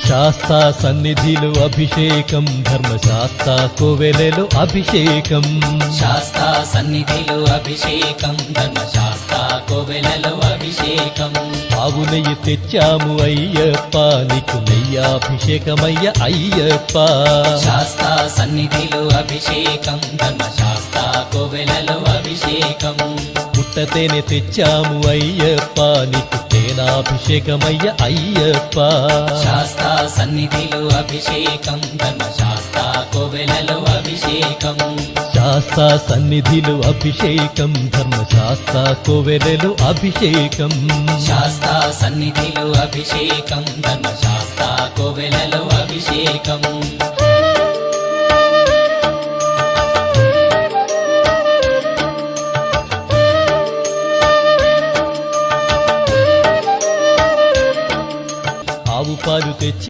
శాస్తా సన్నిధిలో అభిషేకం ధర్మశాస్త్ర కోవెలలో అభిషేకం శాస్తా సన్నిధిలో అభిషేకం ధర్మశాస్త్ర కోవెలలో అభిషేకం ఆవు నెయ్యి తెచ్చాము అయ్యప్ప నీకు నెయ్యాభిషేకమయ్య అయ్యప్ప శాస్తా సన్నిధిలో అభిషేకం ధర్మశాస్త్ర కోవెలలో అభిషేకం పుట్టతేనె తెచ్చాము అయ్యప్ప నీకు తేనాభిషేకమయ్య అయ్యప్ప శాస్తా సన్నిధిలో అభిషేకం ధర్మశాస్త్ర కోవెలలో అభిషేకం శాస్తా సన్నిధిలో అభిషేకం ధర్మశాస్త్ర కోవెలలో అభిషేకం శాస్తా సన్నిధిలో అభిషేకం ధర్మశాస్త్ర కోవెలలో అభిషేకం